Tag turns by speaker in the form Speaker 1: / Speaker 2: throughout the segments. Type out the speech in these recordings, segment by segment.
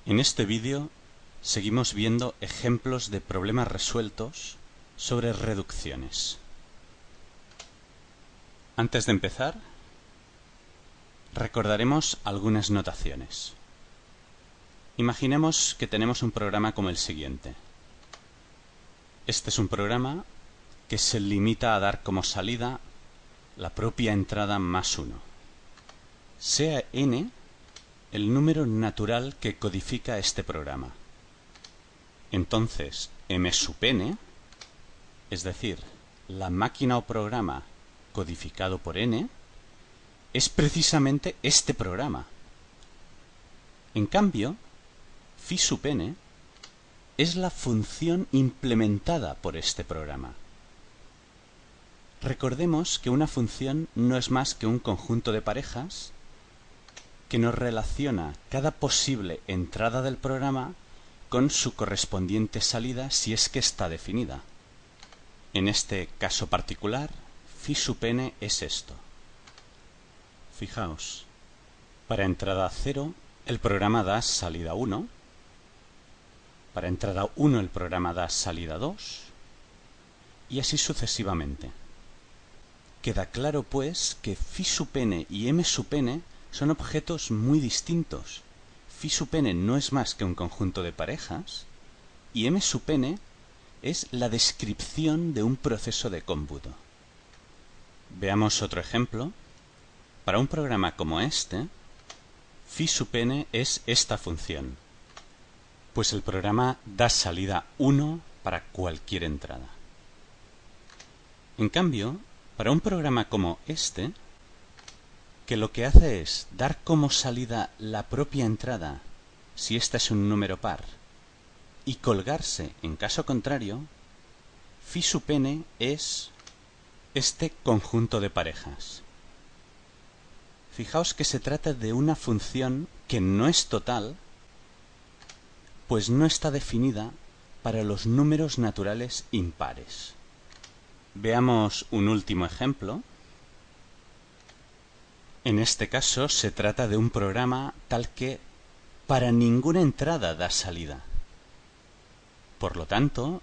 Speaker 1: En este vídeo seguimos viendo ejemplos de problemas resueltos sobre reducciones. Antes de empezar, recordaremos algunas notaciones. Imaginemos que tenemos un programa como el siguiente. Este es un programa que se limita a dar como salida la propia entrada más 1. Sea n el número natural que codifica este programa. Entonces, m sub n, es decir, la máquina o programa codificado por n, es precisamente este programa. En cambio, phi sub n es la función implementada por este programa. Recordemos que una función no es más que un conjunto de parejas que nos relaciona cada posible entrada del programa con su correspondiente salida si es que está definida. En este caso particular, phi sub n es esto. Fijaos, para entrada 0 el programa da salida 1, para entrada 1 el programa da salida 2 y así sucesivamente. Queda claro pues que phi sub n y m sub n son objetos muy distintos. Phi sub n no es más que un conjunto de parejas y m sub n es la descripción de un proceso de cómputo. Veamos otro ejemplo. Para un programa como este, phi sub n es esta función, pues el programa da salida 1 para cualquier entrada. En cambio, para un programa como este, que lo que hace es dar como salida la propia entrada si esta es un número par y colgarse en caso contrario, phi sub n es este conjunto de parejas. Fijaos que se trata de una función que no es total, pues no está definida para los números naturales impares. Veamos un último ejemplo. En este caso se trata de un programa tal que para ninguna entrada da salida. Por lo tanto,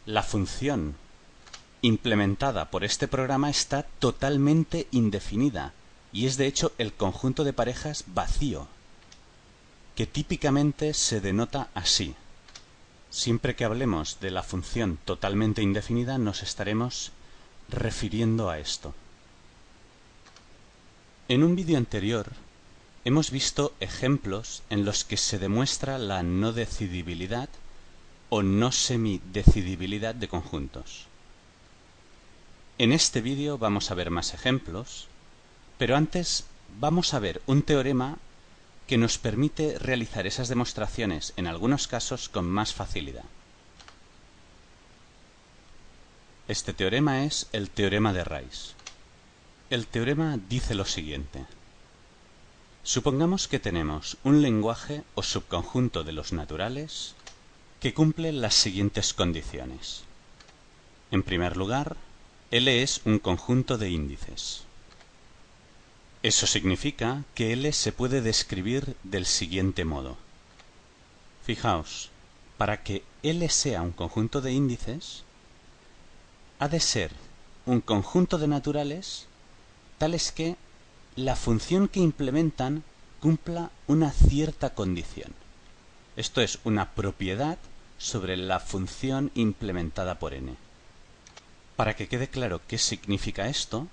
Speaker 1: la función implementada por este programa está totalmente indefinida y es de hecho el conjunto de parejas vacío, que típicamente se denota así. Siempre que hablemos de la función totalmente indefinida nos estaremos refiriendo a esto. En un vídeo anterior hemos visto ejemplos en los que se demuestra la no decidibilidad o no semidecidibilidad de conjuntos. En este vídeo vamos a ver más ejemplos, pero antes vamos a ver un teorema que nos permite realizar esas demostraciones en algunos casos con más facilidad. Este teorema es el teorema de Rice. El teorema dice lo siguiente. Supongamos que tenemos un lenguaje o subconjunto de los naturales que cumple las siguientes condiciones. En primer lugar, L es un conjunto de índices. Eso significa que L se puede describir del siguiente modo. Fijaos, para que L sea un conjunto de índices, ha de ser un conjunto de naturales tales que la función que implementan cumpla una cierta condición. Esto es una propiedad sobre la función implementada por n. Para que quede claro qué significa esto,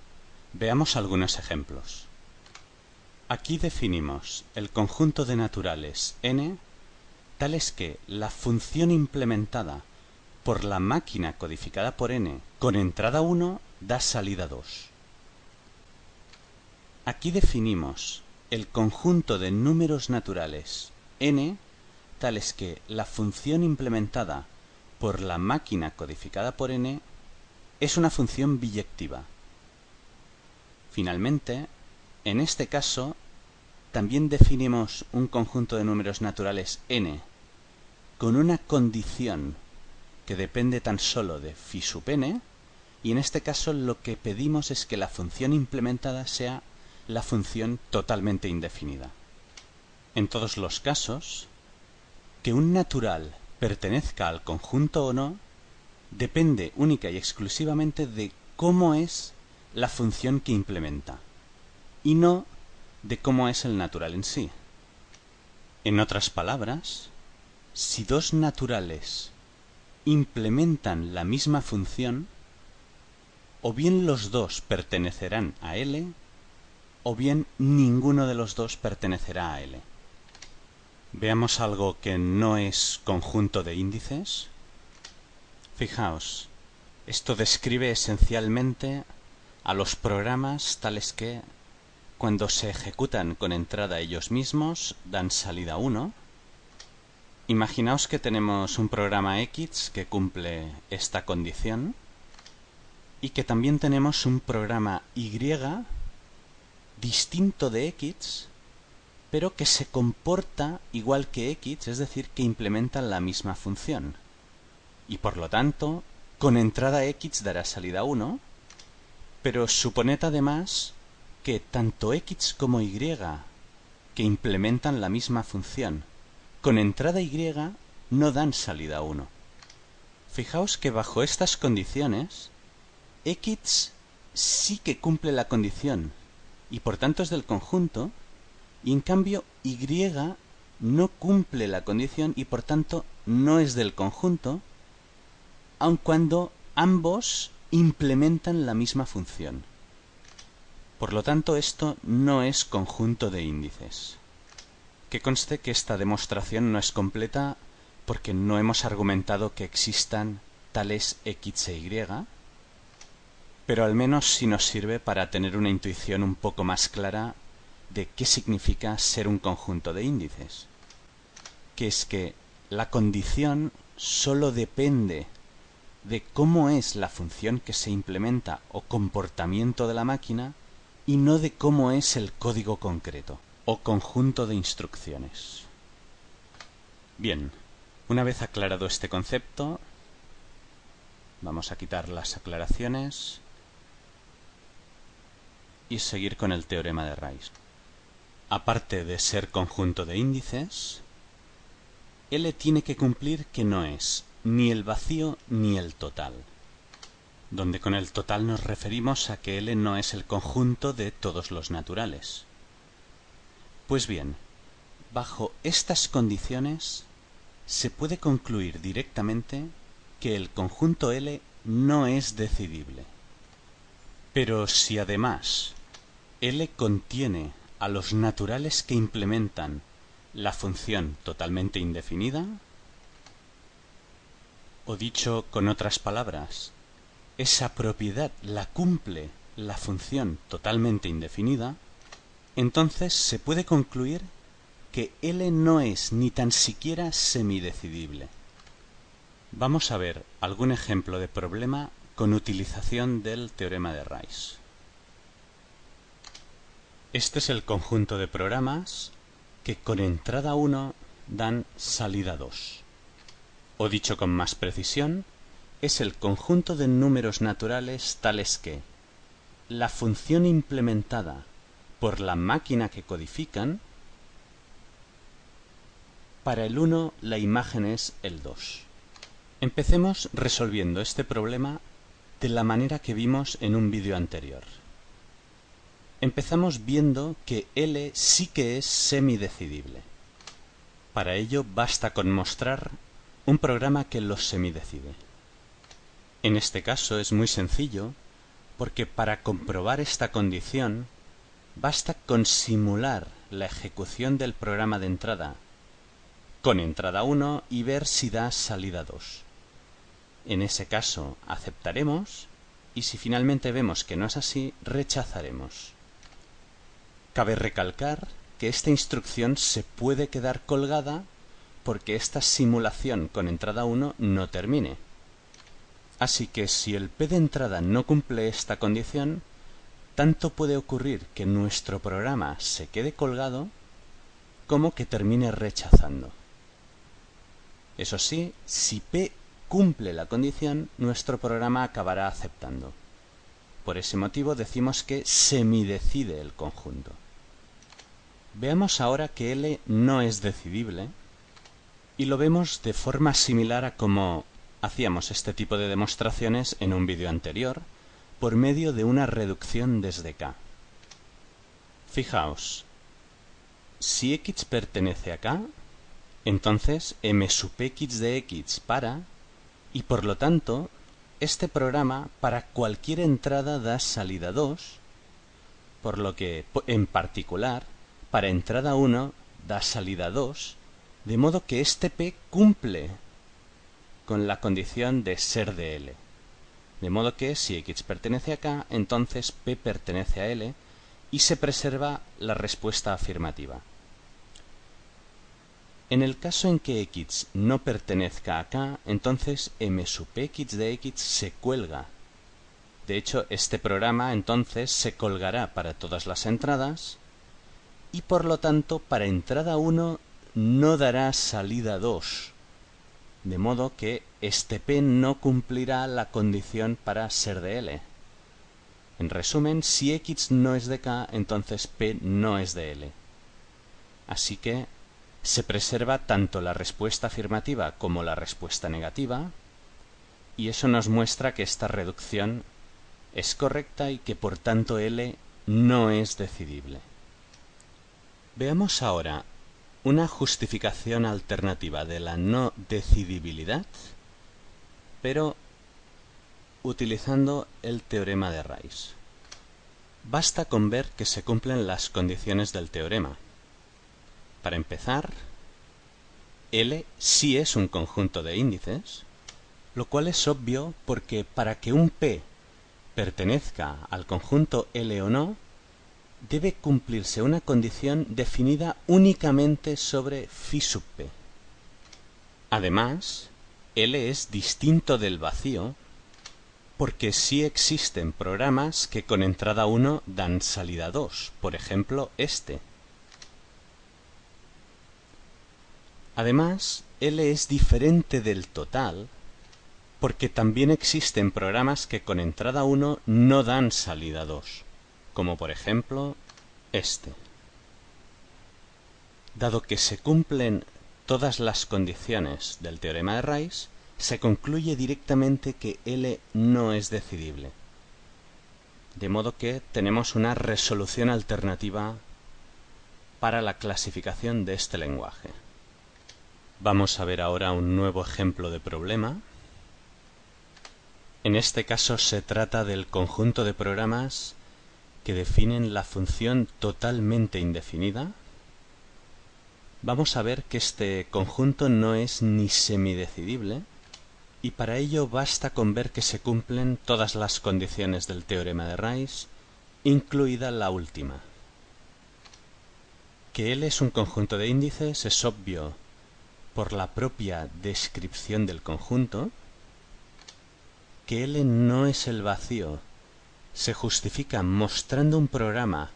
Speaker 1: veamos algunos ejemplos. Aquí definimos el conjunto de naturales n tales que la función implementada por la máquina codificada por n con entrada 1 da salida 2. Aquí definimos el conjunto de números naturales n tales que la función implementada por la máquina codificada por n es una función biyectiva. Finalmente, en este caso, también definimos un conjunto de números naturales n con una condición que depende tan solo de phi sub n, y en este caso lo que pedimos es que la función implementada sea la función totalmente indefinida. En todos los casos, que un natural pertenezca al conjunto o no depende única y exclusivamente de cómo es la función que implementa, y no de cómo es el natural en sí. En otras palabras, si dos naturales implementan la misma función, o bien los dos pertenecerán a L, o bien ninguno de los dos pertenecerá a L. Veamos algo que no es conjunto de índices. Fijaos, esto describe esencialmente a los programas tales que, cuando se ejecutan con entrada ellos mismos, dan salida 1. Imaginaos que tenemos un programa X que cumple esta condición y que también tenemos un programa Y distinto de X, pero que se comporta igual que X, es decir, que implementa la misma función. Y por lo tanto, con entrada X dará salida 1, pero suponed además que tanto X como Y, que implementan la misma función, con entrada Y no dan salida 1. Fijaos que bajo estas condiciones, X sí que cumple la condición y por tanto es del conjunto, y en cambio Y no cumple la condición y por tanto no es del conjunto, aun cuando ambos implementan la misma función. Por lo tanto, esto no es conjunto de índices. Que conste que esta demostración no es completa porque no hemos argumentado que existan tales X e Y, pero al menos sí nos sirve para tener una intuición un poco más clara de qué significa ser un conjunto de índices. Que es que la condición solo depende de cómo es la función que se implementa o comportamiento de la máquina y no de cómo es el código concreto o conjunto de instrucciones. Bien, una vez aclarado este concepto, vamos a quitar las aclaraciones y seguir con el teorema de Rice. Aparte de ser conjunto de índices, L tiene que cumplir que no es ni el vacío ni el total, donde con el total nos referimos a que L no es el conjunto de todos los naturales. Pues bien, bajo estas condiciones se puede concluir directamente que el conjunto L no es decidible. Pero si además L contiene a los naturales que implementan la función totalmente indefinida, o dicho con otras palabras, esa propiedad la cumple la función totalmente indefinida, entonces se puede concluir que L no es ni tan siquiera semidecidible. Vamos a ver algún ejemplo de problema con utilización del teorema de Rice. Este es el conjunto de programas que con entrada 1 dan salida 2. O dicho con más precisión, es el conjunto de números naturales tales que la función implementada por la máquina que codifican, para el 1 la imagen es el 2. Empecemos resolviendo este problema de la manera que vimos en un vídeo anterior. Empezamos viendo que L sí que es semidecidible. Para ello basta con mostrar un programa que lo semidecide. En este caso es muy sencillo porque para comprobar esta condición basta con simular la ejecución del programa de entrada con entrada 1 y ver si da salida 2. En ese caso aceptaremos y si finalmente vemos que no es así, rechazaremos. Cabe recalcar que esta instrucción se puede quedar colgada porque esta simulación con entrada 1 no termine. Así que si el P de entrada no cumple esta condición, tanto puede ocurrir que nuestro programa se quede colgado como que termine rechazando. Eso sí, si P cumple la condición, nuestro programa acabará aceptando. Por ese motivo decimos que semidecide el conjunto. Veamos ahora que L no es decidible Y lo vemos de forma similar a como hacíamos este tipo de demostraciones en un vídeo anterior, por medio de una reducción desde K. Fijaos, si x pertenece a K, entonces m sub x de x para, y por lo tanto, este programa para cualquier entrada da salida 2, por lo que, en particular, para entrada 1 da salida 2, de modo que este P cumple con la condición de ser de L. De modo que si x pertenece a K, entonces P pertenece a L y se preserva la respuesta afirmativa. En el caso en que x no pertenezca a K, entonces m sub x de x se cuelga. De hecho, este programa entonces se colgará para todas las entradas y por lo tanto para entrada 1 no dará salida 2, de modo que este P no cumplirá la condición para ser de L. En resumen, si x no es de K, entonces P no es de L. Así que se preserva tanto la respuesta afirmativa como la respuesta negativa, y eso nos muestra que esta reducción es correcta y que por tanto L no es decidible. Veamos ahora una justificación alternativa de la no decidibilidad, pero utilizando el teorema de Rice. Basta con ver que se cumplen las condiciones del teorema. Para empezar, L sí es un conjunto de índices, lo cual es obvio porque para que un P pertenezca al conjunto L o no, debe cumplirse una condición definida únicamente sobre phi sub P. Además, L es distinto del vacío porque sí existen programas que con entrada 1 dan salida 2, por ejemplo este. Además, L es diferente del total porque también existen programas que con entrada 1 no dan salida 2, como por ejemplo este. Dado que se cumplen todas las condiciones del teorema de Rice, se concluye directamente que L no es decidible. De modo que tenemos una resolución alternativa para la clasificación de este lenguaje. Vamos a ver ahora un nuevo ejemplo de problema. En este caso se trata del conjunto de programas que definen la función totalmente indefinida. Vamos a ver que este conjunto no es ni semidecidible, y para ello basta con ver que se cumplen todas las condiciones del teorema de Rice, incluida la última. Que L es un conjunto de índices es obvio por la propia descripción del conjunto. Que L no es el vacío se justifica mostrando un programa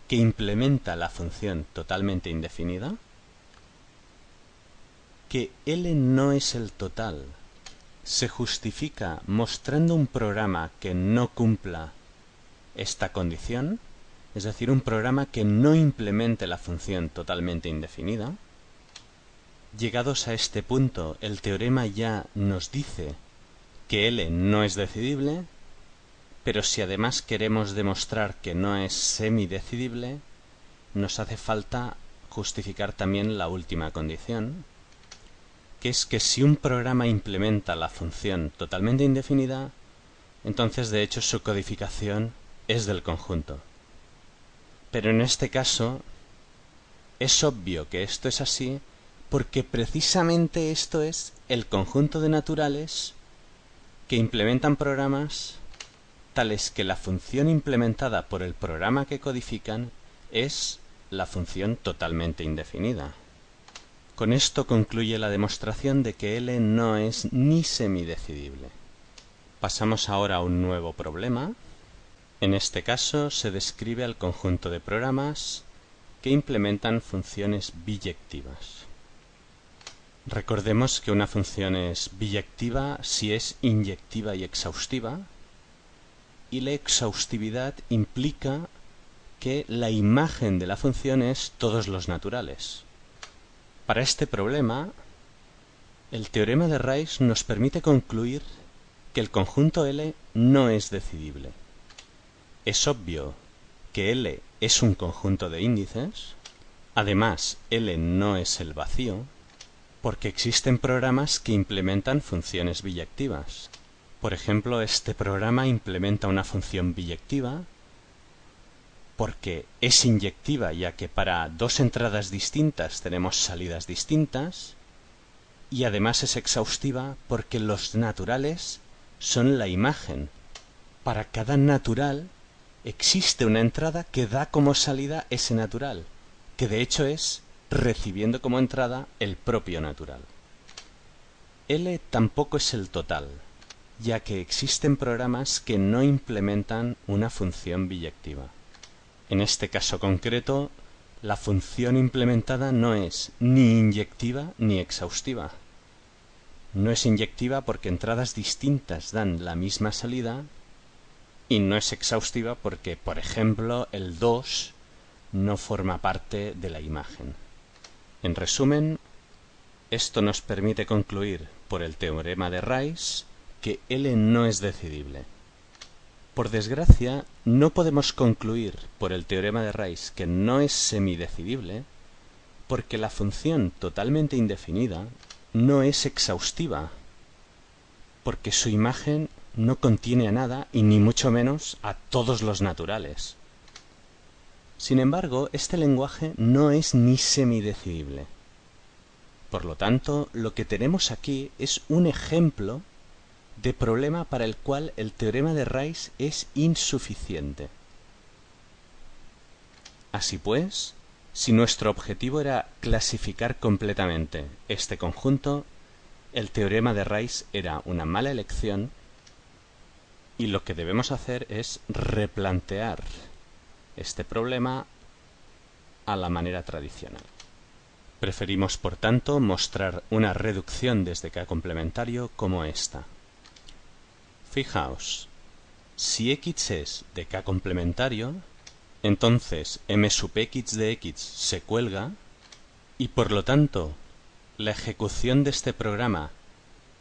Speaker 1: que implementa la función totalmente indefinida. Que L no es el total se justifica mostrando un programa que no cumpla esta condición, es decir, un programa que no implemente la función totalmente indefinida. Llegados a este punto, el teorema ya nos dice que L no es decidible, pero si además queremos demostrar que no es semidecidible, nos hace falta justificar también la última condición, que es que si un programa implementa la función totalmente indefinida, entonces de hecho su codificación es del conjunto. Pero en este caso es obvio que esto es así porque precisamente esto es el conjunto de naturales que implementan programas tales que la función implementada por el programa que codifican es la función totalmente indefinida. Con esto concluye la demostración de que L no es ni semidecidible. Pasamos ahora a un nuevo problema. En este caso se describe al conjunto de programas que implementan funciones biyectivas. Recordemos que una función es biyectiva si es inyectiva y exhaustiva, y la exhaustividad implica que la imagen de la función es todos los naturales. Para este problema
Speaker 2: El teorema de Rice nos permite concluir que el conjunto L no es decidible. Es obvio que L es un conjunto de índices. Además, L no es el vacío, porque existen programas que implementan funciones biyectivas. Por ejemplo, este programa implementa una función biyectiva porque es inyectiva, ya que para dos entradas distintas tenemos salidas distintas, y además es exhaustiva porque los naturales son la imagen. Para cada natural existe una entrada que da como salida ese natural, que de hecho es recibiendo como entrada el propio natural. L tampoco es el total, ya que existen programas que no implementan una función biyectiva. En este caso concreto, la función implementada no es ni inyectiva ni exhaustiva. No es inyectiva porque entradas distintas dan la misma salida, y no es exhaustiva porque, por ejemplo, el 2 no forma parte de la imagen. En resumen, esto nos permite concluir por el teorema de Rice que L no es decidible. Por desgracia, no podemos concluir por el teorema de Rice que no es semidecidible porque la función totalmente indefinida no es exhaustiva, porque su imagen no contiene a nada y ni mucho menos a todos los naturales. Sin embargo, este lenguaje no es ni semidecidible. Por lo tanto, lo que tenemos aquí es un ejemplo de problema para el cual el teorema de Rice es insuficiente. Así pues, si nuestro objetivo era clasificar completamente este conjunto, el teorema de Rice era una mala elección y lo que debemos hacer es replantear este problema a la manera tradicional. Preferimos, por tanto, mostrar una reducción desde K complementario como esta. Fijaos, si x es de K complementario, entonces m sub x de x se cuelga y por lo tanto la ejecución de este programa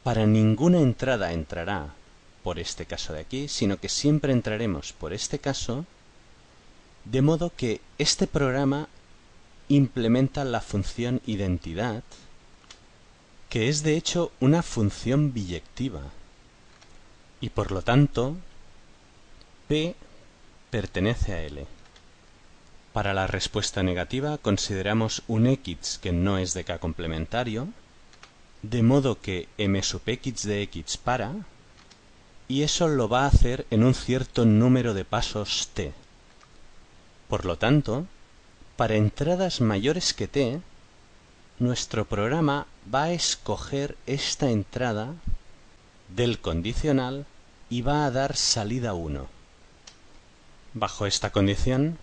Speaker 2: para ninguna entrada entrará por este caso de aquí, sino que siempre entraremos por este caso, de modo que este programa implementa la función identidad, que es de hecho una función biyectiva, y por lo tanto P pertenece a L. Para la respuesta negativa consideramos un x que no es de K complementario, de modo que m sub x de x para, y eso lo va a hacer en un cierto número de pasos t. Por lo tanto, para entradas mayores que t, nuestro programa va a escoger esta entrada del condicional y va a dar salida 1. Bajo esta condición,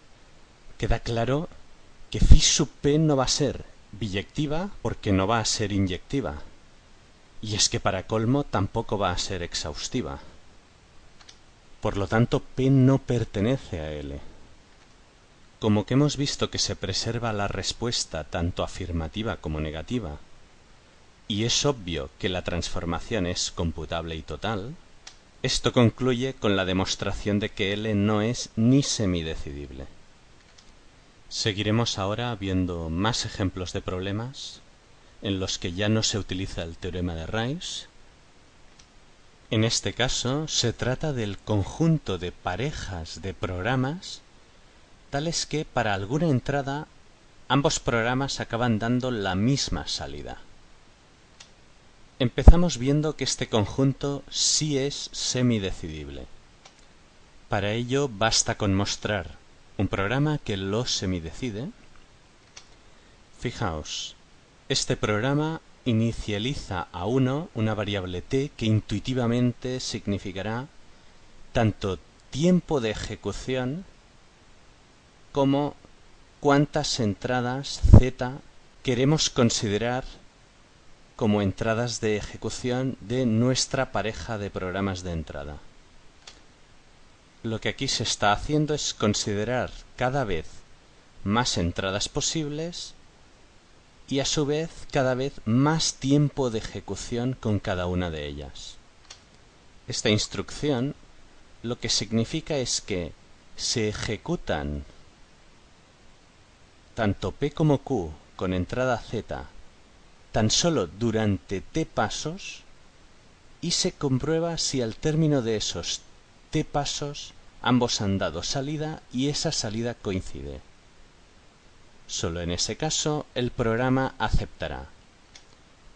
Speaker 2: queda claro que phi sub p no va a ser biyectiva porque no va a ser inyectiva. Y es que para colmo tampoco va a ser exhaustiva. Por lo tanto, P no pertenece a L. Como que hemos visto que se preserva la respuesta tanto afirmativa como negativa, y es obvio que la transformación es computable y total, esto concluye con la demostración de que L no es ni semidecidible. Seguiremos ahora viendo más ejemplos de problemas en los que ya no se utiliza el teorema de Rice. En este caso se trata del conjunto de parejas de programas tales que para alguna entrada ambos programas acaban dando la misma salida. Empezamos viendo que este conjunto sí es semidecidible. Para ello basta con mostrar un programa que lo semidecide. Fijaos, este programa inicializa a 1 una variable t que intuitivamente significará tanto tiempo de ejecución como cuántas entradas z queremos considerar como entradas de ejecución de nuestra pareja de programas de entrada. Lo que aquí se está haciendo es considerar cada vez más entradas posibles y a su vez cada vez más tiempo de ejecución con cada una de ellas. Esta instrucción lo que significa es que se ejecutan tanto P como Q con entrada Z tan solo durante T pasos y se comprueba si al término de esos T pasos ambos han dado salida y esa salida coincide. Solo en ese caso el programa aceptará.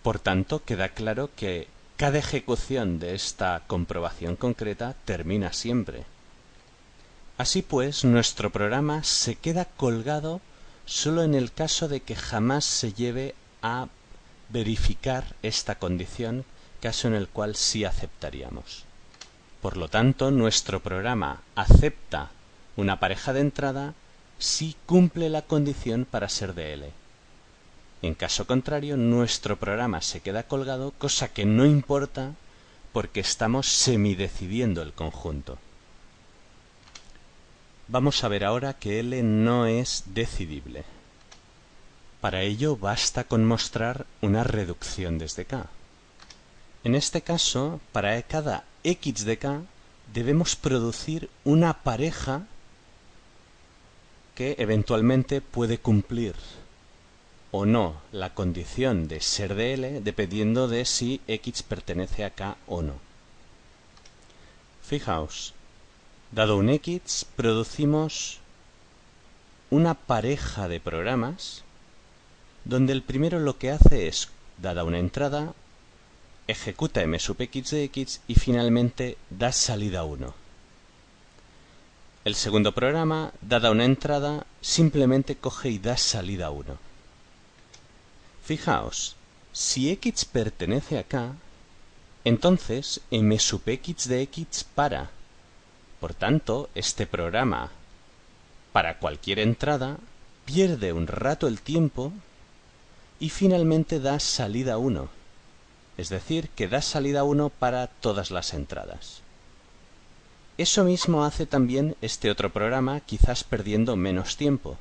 Speaker 2: Por tanto, queda claro que cada ejecución de esta comprobación concreta termina siempre. Así pues, nuestro programa se queda colgado solo en el caso de que jamás se lleve a verificar esta condición, caso en el cual sí aceptaríamos. Por lo tanto, nuestro programa acepta una pareja de entrada si cumple la condición para ser de L. En caso contrario, nuestro programa se queda colgado, cosa que no importa porque estamos semidecidiendo el conjunto. Vamos a ver ahora que L no es decidible. Para ello basta con mostrar una reducción desde K. En este caso, para cada x de K debemos producir una pareja que eventualmente puede cumplir o no la condición de ser de L dependiendo de si x pertenece a K o no. Fijaos, dado un x, producimos una pareja de programas donde el primero lo que hace es, dada una entrada, ejecuta m sub x de x y finalmente da salida 1. El segundo programa, dada una entrada, simplemente coge y da salida 1. Fijaos, si x pertenece a K, entonces m sub x de x para. Por tanto, este programa, para cualquier entrada, pierde un rato el tiempo y finalmente da salida 1. Es decir, que da salida 1 para todas las entradas. Eso mismo hace también este otro programa, quizás perdiendo menos tiempo.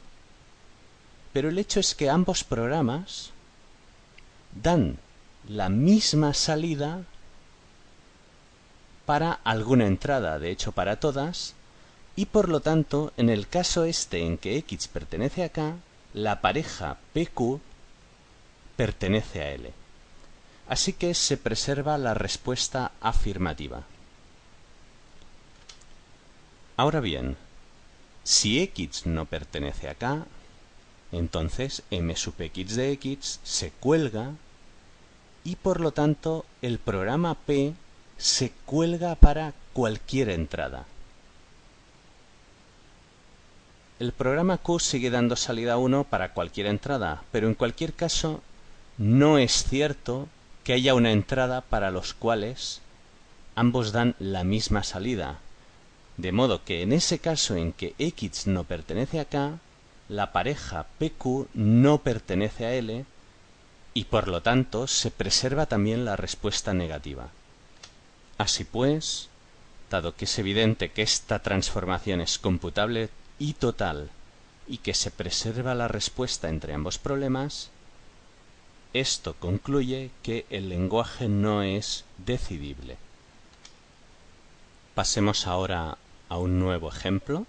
Speaker 2: Pero el hecho es que ambos programas dan la misma salida para alguna entrada, de hecho para todas, y por lo tanto, en el caso este en que x pertenece a K, la pareja PQ pertenece a L. Así que se preserva la respuesta afirmativa. Ahora bien, si x no pertenece a K, entonces m sub x de x se cuelga y por lo tanto el programa P se cuelga para cualquier entrada. El programa Q sigue dando salida 1 para cualquier entrada, pero en cualquier caso no es cierto que haya una entrada para los cuales ambos dan la misma salida. De modo que en ese caso en que x no pertenece a K, la pareja PQ no pertenece a L y por lo tanto se preserva también la respuesta negativa. Así pues, dado que es evidente que esta transformación es computable y total y que se preserva la respuesta entre ambos problemas, esto concluye que el lenguaje no es decidible. Pasemos ahora a un nuevo ejemplo.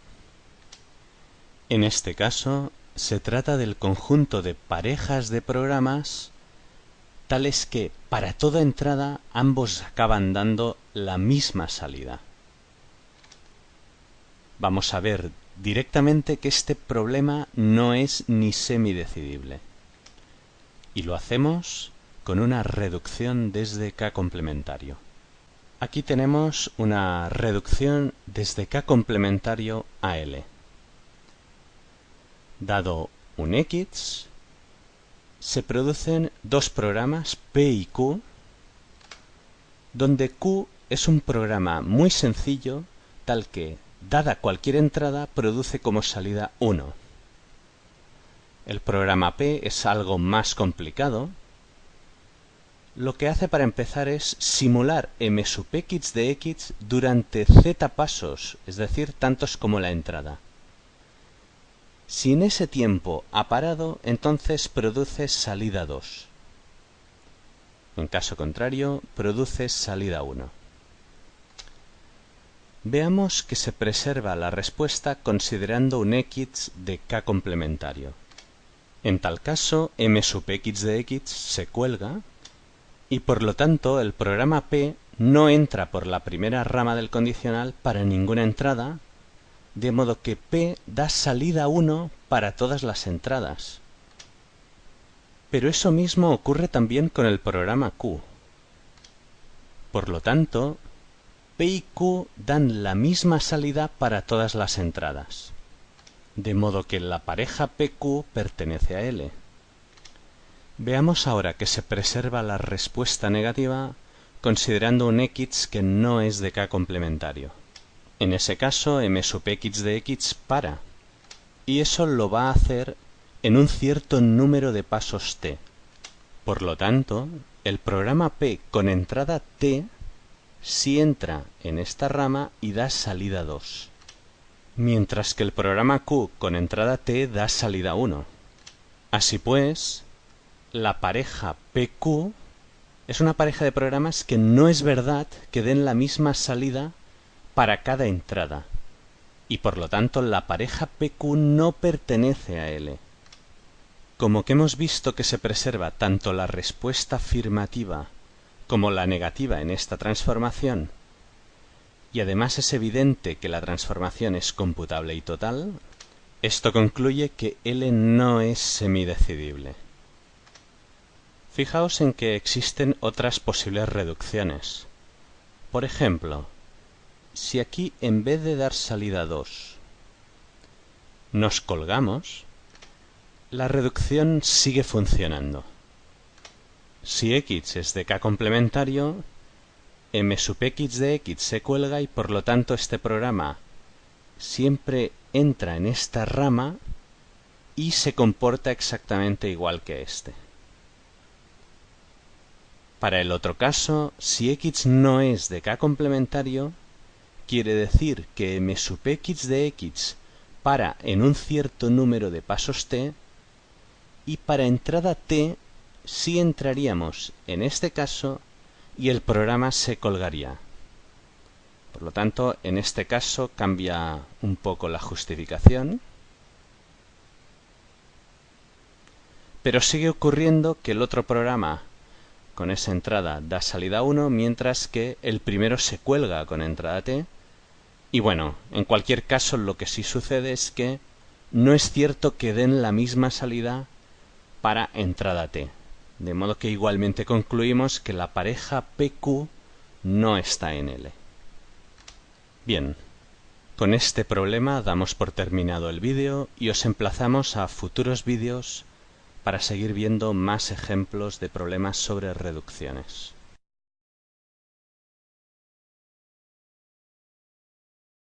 Speaker 2: En este caso, se trata del conjunto de parejas de programas tales que para toda entrada ambos acaban dando la misma salida. Vamos a ver directamente que este problema no es ni semidecidible. Y lo hacemos con una reducción desde K complementario. Aquí tenemos una reducción desde K complementario a L. Dado un X, se producen dos programas P y Q, donde Q es un programa muy sencillo, tal que, dada cualquier entrada, produce como salida 1. El programa P es algo más complicado. Lo que hace para empezar es simular m sub x de x durante z pasos, es decir, tantos como la entrada. Si en ese tiempo ha parado, entonces produce salida 2. En caso contrario, produce salida 1. Veamos que se preserva la respuesta considerando un x de k complementario. En tal caso, m sub x de x se cuelga y por lo tanto el programa P no entra por la primera rama del condicional para ninguna entrada, de modo que P da salida 1 para todas las entradas. Pero eso mismo ocurre también con el programa Q. Por lo tanto, P y Q dan la misma salida para todas las entradas, de modo que la pareja PQ pertenece a L. Veamos ahora que se preserva la respuesta negativa considerando un x que no es de k complementario. En ese caso, m sub x de x para, y eso lo va a hacer en un cierto número de pasos t. Por lo tanto, el programa P con entrada t sí entra en esta rama y da salida 2, mientras que el programa Q con entrada t da salida 1. Así pues, la pareja PQ es una pareja de programas que no es verdad que den la misma salida para cada entrada, y por lo tanto la pareja PQ no pertenece a L. Como que hemos visto que se preserva tanto la respuesta afirmativa como la negativa en esta transformación, y además es evidente que la transformación es computable y total, esto concluye que L no es semidecidible. Fijaos en que existen otras posibles reducciones. Por ejemplo, si aquí en vez de dar salida 2 nos colgamos, la reducción sigue funcionando. Si x es de k complementario, m sub x de x se cuelga y por lo tanto este programa siempre entra en esta rama y se comporta exactamente igual que este. Para el otro caso, si x no es de k complementario, quiere decir que m sub x de x para en un cierto número de pasos t, y para entrada t sí entraríamos en este caso y el programa se colgaría. Por lo tanto, en este caso cambia un poco la justificación, pero sigue ocurriendo que el otro programa con esa entrada da salida 1, mientras que el primero se cuelga con entrada t. Y bueno, en cualquier caso lo que sí sucede es que no es cierto que den la misma salida para entrada t, de modo que igualmente concluimos que la pareja PQ no está en L. Bien, con este problema damos por terminado el vídeo y os emplazamos a futuros vídeos para seguir viendo más ejemplos de problemas sobre reducciones.